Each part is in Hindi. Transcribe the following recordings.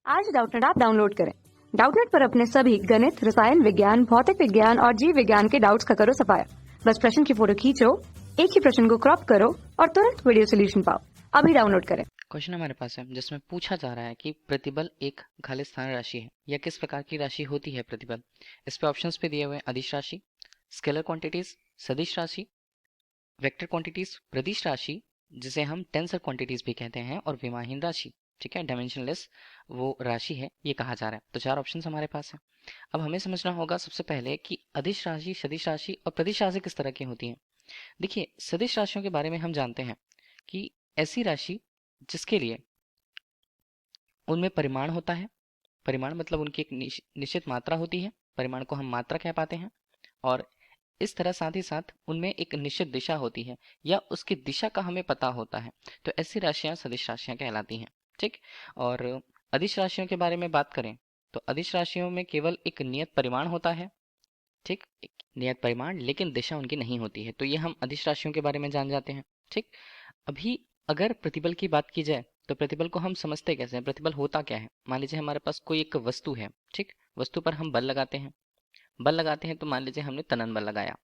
आज डाउटनेट ऐप डाउनलोड करें। डाउटनेट पर अपने सभी गणित, रसायन विज्ञान, भौतिक विज्ञान और जीव विज्ञान के डाउट्स का करो सफाया। बस प्रश्न की फोटो खींचो, एक ही प्रश्न को क्रॉप करो और तुरंत वीडियो सोल्यूशन पाओ। अभी डाउनलोड करें। क्वेश्चन हमारे पास है जिसमें पूछा जा रहा है कि प्रतिबल एक खालिस्तान राशि है या किस प्रकार की राशि होती है प्रतिबल। इस पे ऑप्शंस पे दिए हुए हैं अदिश राशि, स्केलर क्वांटिटीज, सदिश राशि, वेक्टर क्वांटिटीज, प्रदिश राशि जिसे हम टेंसर क्वांटिटीज भी कहते हैं, और विमाहीन राशि। ठीक है, डायमेंशनलेस वो राशि है, ये कहा जा रहा है। तो चार ऑप्शन हमारे पास है। अब हमें समझना होगा सबसे पहले कि अदिश राशि, सदिश राशि और प्रदिश राशि किस तरह की होती है। देखिए, सदिश राशियों के बारे में हम जानते हैं कि ऐसी राशि जिसके लिए उनमें परिमाण होता है। परिमाण मतलब उनकी एक निश्चित मात्रा होती है, परिमाण को हम मात्रा कह पाते हैं। और इस तरह साथ ही साथ उनमें एक निश्चित दिशा होती है या उसकी दिशा का हमें पता होता है। तो ऐसी राशियां सदिश राशियां कहलाती हैं। ठीक। और अदिश राशियों के बारे में बात करें तो अदिश राशियों में केवल एक नियत परिमाण होता है। ठीक, एक नियत परिमाण, लेकिन दिशा उनकी नहीं होती है। तो ये हम अदिश राशियों के बारे में जान जाते हैं। ठीक। अभी अगर प्रतिबल की बात की जाए तो प्रतिबल को हम समझते कैसे हैं, प्रतिबल होता क्या है। मान लीजिए हमारे पास कोई एक वस्तु है। ठीक, वस्तु पर हम बल लगाते हैं। बल लगाते हैं तो मान लीजिए हमने तनन बल लगाया।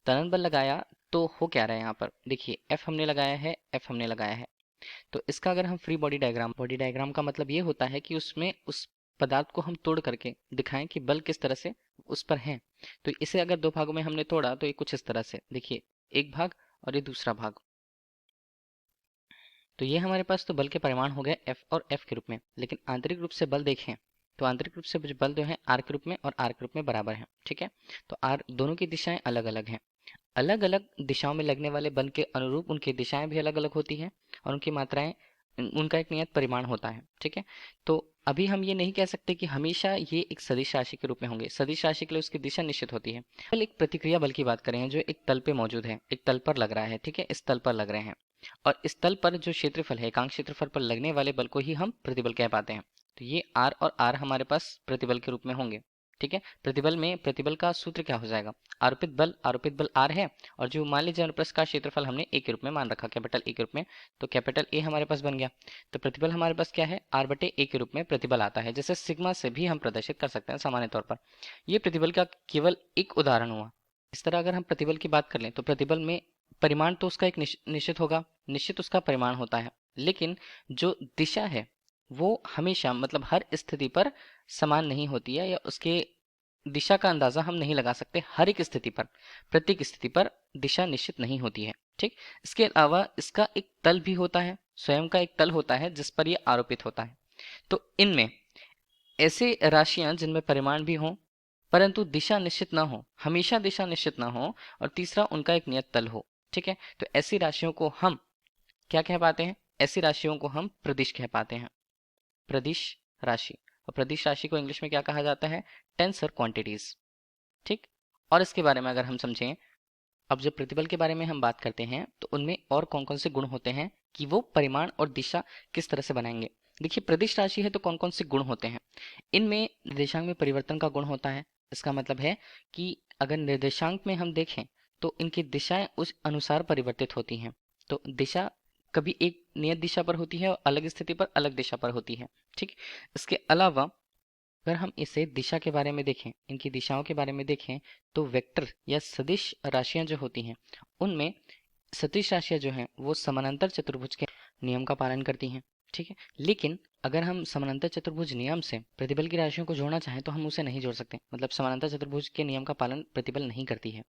तनन बल लगाया तो हो क्या रहा है यहाँ पर, देखिए एफ हमने लगाया है, एफ हमने लगाया है। तो इसका अगर हम फ्री बॉडी डायग्राम का मतलब ये होता है कि उसमें उस पदार्थ को हम तोड़ करके दिखाएं कि बल किस तरह से उस पर है। तो इसे अगर दो भागों में हमने तोड़ा तो ये कुछ इस तरह से, देखिए एक भाग और ये दूसरा भाग। तो ये हमारे पास तो बल के परिमाण हो गए एफ और एफ के रूप में। लेकिन आंतरिक रूप से बल देखें तो आंतरिक रूप से बल जो है आर के रूप में और आर के रूप में बराबर है। ठीक है, तो आर दोनों की दिशाएं अलग अलग हैं। अलग अलग दिशाओं में लगने वाले बल के अनुरूप उनकी दिशाएं भी अलग अलग होती हैं और उनकी मात्राएं, उनका एक नियत परिमाण होता है। ठीक है, तो अभी हम ये नहीं कह सकते कि हमेशा ये एक सदिश राशि के रूप में होंगे। सदिश राशि के लिए उसकी दिशा निश्चित होती है। बल एक प्रतिक्रिया बल की बात करें जो एक तल पे मौजूद है, एक तल पर लग रहा है। ठीक है, इस तल पर लग रहे हैं और इस तल पर जो क्षेत्रफल है, एकांक क्षेत्रफल पर लगने वाले बल को ही हम प्रतिबल कह पाते हैं। तो ये आर और आर हमारे पास प्रतिबल के रूप में होंगे। ठीक है, प्रतिबल में प्रतिबल का सूत्र क्या हो जाएगा, आरोपित बल आर है और जो मान लीजिए अनुप्रस्थ का क्षेत्रफल हमने ए के रूप में मान रखा, कैपिटल ए के रूप में। तो कैपिटल ए हमारे पास बन गया। तो प्रतिबल हमारे पास क्या है, आर बटे ए के रूप में प्रतिबल आता है, जैसे सिग्मा से भी हम प्रदर्शित कर सकते हैं सामान्य तौर पर। ये प्रतिबल का केवल एक उदाहरण हुआ। इस तरह अगर हम प्रतिबल की बात कर लें तो प्रतिबल में परिमाण तो उसका एक निश्चित होगा, निश्चित उसका परिमाण होता है, लेकिन जो दिशा है वो हमेशा मतलब हर स्थिति पर समान नहीं होती है, या उसके दिशा का अंदाजा हम नहीं लगा सकते हर एक स्थिति पर। प्रत्येक स्थिति पर दिशा निश्चित नहीं होती है। ठीक, इसके अलावा इसका एक तल भी होता है, स्वयं का एक तल होता है जिस पर यह आरोपित होता है। तो इनमें ऐसे राशियां जिनमें परिमाण भी हो परंतु दिशा निश्चित ना हो, हमेशा दिशा निश्चित ना हो, और तीसरा उनका एक नियत तल हो। ठीक है, तो ऐसी राशियों को हम क्या कह पाते हैं, ऐसी राशियों को हम प्रदिश कह पाते हैं, प्रदिश राशि। और प्रदिश राशि को इंग्लिश में क्या कहा जाता है, टेंसर क्वांटिटीज। ठीक, और इसके बारे में अगर हम समझें, अब जब प्रतिबल के बारे में हम बात करते हैं तो उनमें और कौन कौन से गुण होते हैं कि वो परिमाण और दिशा किस तरह से बनाएंगे। देखिए, प्रदिश राशि है तो कौन कौन से गुण होते हैं, इनमें निर्देशांक में परिवर्तन का गुण होता है। इसका मतलब है कि अगर निर्देशांक में हम देखें तो इनकी दिशाएं उस अनुसार परिवर्तित होती हैं। तो दिशा कभी एक नियत दिशा पर होती है और अलग स्थिति पर अलग दिशा पर होती है। ठीक, इसके अलावा अगर हम इसे दिशा के बारे में देखें, इनकी दिशाओं के बारे में देखें, तो वेक्टर या सदिश राशियां जो होती हैं उनमें सदिश राशियां जो हैं वो समानांतर चतुर्भुज के नियम का पालन करती हैं। ठीक है, लेकिन अगर हम समानांतर चतुर्भुज नियम से प्रतिबल की राशियों को जोड़ना चाहें तो हम उसे नहीं जोड़ सकते, मतलब समानांतर चतुर्भुज के नियम का पालन प्रतिबल नहीं करती है।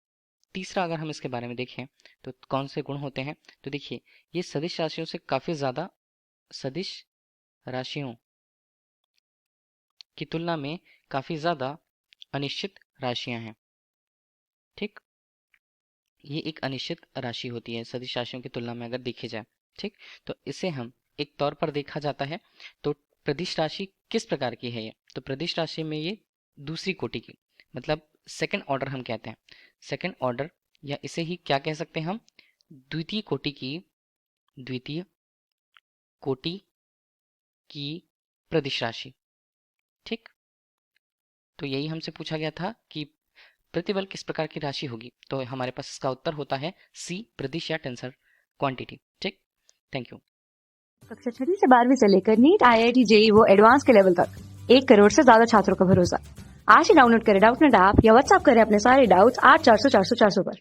तीसरा अगर हम इसके बारे में देखें तो कौन से गुण होते हैं, तो देखिए ये सदिश राशियों से काफी ज्यादा, सदिश राशियों की तुलना में काफी ज्यादा अनिश्चित राशियां हैं। ठीक, ये एक अनिश्चित राशि होती है सदिश राशियों की तुलना में अगर देखी जाए। ठीक, तो इसे हम एक तौर पर देखा जाता है। तो प्रदिश राशि किस प्रकार की है ये, तो प्रदिश राशि में ये दूसरी कोटि की, मतलब सेकंड ऑर्डर हम कहते हैं, सेकंड ऑर्डर, या इसे ही क्या कह सकते हैं हम, द्वितीय कोटि की, द्वितीय कोटि की प्रदिश राशि। ठीक, तो यही हमसे पूछा गया था कि प्रतिबल किस प्रकार की राशि होगी, तो हमारे पास इसका उत्तर होता है सी, प्रदिश या टेंसर क्वांटिटी। ठीक, थैंक यू। कक्षा 6 से 12वीं से लेकर नीट, IIT, JEE वो एडवांस के लेवल तक 1 करोड़ से ज्यादा छात्रों का भरोसा। आज ही डाउनलोड करें डाउटनेट ऐप या व्हाट्सएप करें अपने सारे डाउट्स 8400 400 400 पर।